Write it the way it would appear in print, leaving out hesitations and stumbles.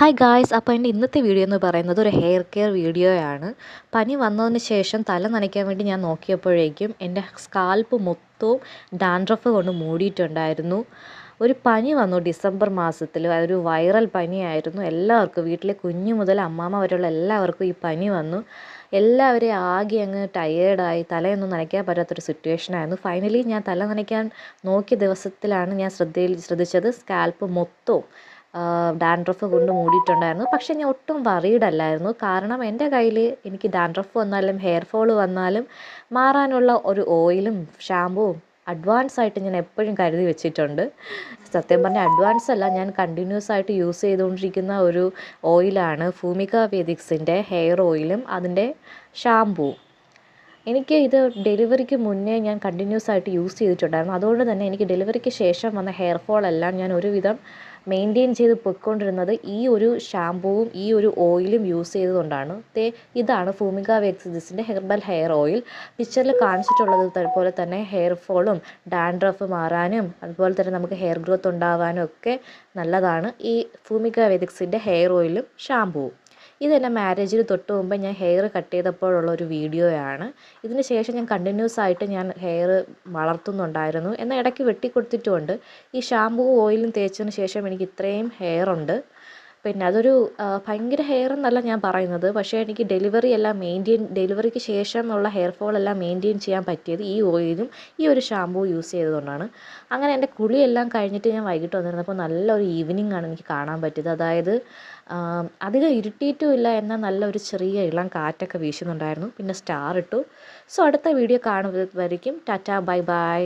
Hi guys, അപ്പോൾ എൻ്റെ ഇന്നത്തെ വീഡിയോ എന്ന് പറയുന്നത് ഒരു ഹെയർ കെയർ വീഡിയോയാണ്. പനി വന്നതിന് ശേഷം തല നനയ്ക്കാൻ വേണ്ടി ഞാൻ നോക്കിയപ്പോഴേക്കും എൻ്റെ സ്കാൽപ്പ് മൊത്തവും ഡാൻഡ്രഫ് കൊണ്ട് മൂടിയിട്ടുണ്ടായിരുന്നു. ഒരു പനി വന്നു ഡിസംബർ മാസത്തിൽ, അതൊരു വൈറൽ പനിയായിരുന്നു. എല്ലാവർക്കും, വീട്ടിലെ കുഞ്ഞു മുതൽ അമ്മാമ്മ വരെയുള്ള എല്ലാവർക്കും ഈ പനി വന്നു. എല്ലാവരെയും ആകെ അങ്ങ് ടയേർഡായി, തലയൊന്നും നനയ്ക്കാൻ പറ്റാത്തൊരു സിറ്റുവേഷനായിരുന്നു. ഫൈനലി ഞാൻ തല നനയ്ക്കാൻ നോക്കിയ ദിവസത്തിലാണ് ഞാൻ ശ്രദ്ധിച്ചത് സ്കാൽപ്പ് മൊത്തവും ഡാൻഡ്രഫ് കൊണ്ട് മൂടിയിട്ടുണ്ടായിരുന്നു. പക്ഷേ ഞാൻ ഒട്ടും വറീഡ് അല്ലായിരുന്നു. കാരണം എൻ്റെ കയ്യിൽ എനിക്ക് ഡാൻഡ്രഫ് വന്നാലും ഹെയർ ഫോൾ വന്നാലും മാറാനുള്ള ഒരു ഓയിലും ഷാമ്പുവും അഡ്വാൻസ് ആയിട്ട് ഞാൻ എപ്പോഴും കരുതി വെച്ചിട്ടുണ്ട്. സത്യം പറഞ്ഞാൽ അഡ്വാൻസ് അല്ല, ഞാൻ കണ്ടിന്യൂസ് ആയിട്ട് യൂസ് ചെയ്തുകൊണ്ടിരിക്കുന്ന ഒരു ഓയിലാണ് ഭൂമിക വേദിക്സിൻ്റെ ഹെയർ ഓയിലും അതിൻ്റെ ഷാമ്പുവും. എനിക്ക് ഇത് ഡെലിവറിക്ക് മുന്നേ ഞാൻ കണ്ടിന്യൂസ് ആയിട്ട് യൂസ് ചെയ്തിട്ടുണ്ടായിരുന്നു. അതുകൊണ്ട് തന്നെ എനിക്ക് ഡെലിവറിക്ക് ശേഷം വന്ന ഹെയർ ഫോൾ എല്ലാം ഞാൻ ഒരുവിധം മെയിൻറ്റെയിൻ ചെയ്ത് പോയിക്കൊണ്ടിരുന്നത് ഈ ഒരു ഷാമ്പുവും ഈ ഒരു ഓയിലും യൂസ് ചെയ്തുകൊണ്ടാണ്. ഇതാണ് ഭൂമിക വേദിക്സിൻ്റെ ഹെർബൽ ഹെയർ ഓയിൽ. പിക്ചറിൽ കാണിച്ചിട്ടുള്ളത് പോലെ തന്നെ ഹെയർ ഫോളും ഡാൻഡ്രഫ് മാറാനും അതുപോലെ തന്നെ നമുക്ക് ഹെയർ ഗ്രോത്ത് ഉണ്ടാവാനും ഒക്കെ നല്ലതാണ് ഈ ഭൂമിക വേദിക്സിൻ്റെ ഹെയർ ഓയിലും ഷാമ്പുവും. ഇതെൻ്റെ മാരേജിന് തൊട്ട് മുമ്പ് ഞാൻ ഹെയർ കട്ട് ചെയ്തപ്പോഴുള്ള ഒരു വീഡിയോയാണ്. ഇതിന് ശേഷം ഞാൻ കണ്ടിന്യൂസ് ആയിട്ട് ഞാൻ ഹെയർ വളർത്തുന്നുണ്ടായിരുന്നു, എന്നാൽ ഇടയ്ക്ക് വെട്ടിക്കൊടുത്തിട്ടുമുണ്ട്. ഈ ഷാമ്പുവും ഓയിലും തേച്ചതിന് ശേഷം എനിക്ക് ഇത്രയും ഹെയർ ഉണ്ട്. പിന്നെ അതൊരു ഭയങ്കര ഹെയർ എന്നല്ല ഞാൻ പറയുന്നത്, പക്ഷേ എനിക്ക് ഡെലിവറിക്ക് ശേഷമുള്ള ഹെയർ ഫോൾ എല്ലാം മെയിൻറ്റെയിൻ ചെയ്യാൻ പറ്റിയത് ഈ ഓയിലും ഈ ഒരു ഷാമ്പൂ യൂസ് ചെയ്തുകൊണ്ടാണ്. അങ്ങനെ എൻ്റെ കുളിയെല്ലാം കഴിഞ്ഞിട്ട് ഞാൻ വൈകിട്ട് വന്നിരുന്നപ്പോൾ നല്ലൊരു ഈവനിങ് ആണ് എനിക്ക് കാണാൻ പറ്റിയത്. അതായത് അധികം ഇരുട്ടിയിട്ടും ഇല്ല, എന്നാൽ നല്ലൊരു ചെറിയ ഇളം കാറ്റൊക്കെ വീശുന്നുണ്ടായിരുന്നു. പിന്നെ സ്റ്റാർ ഇട്ടു. സോ അടുത്ത വീഡിയോ കാണുന്നതായിരിക്കും. Tata, bye by.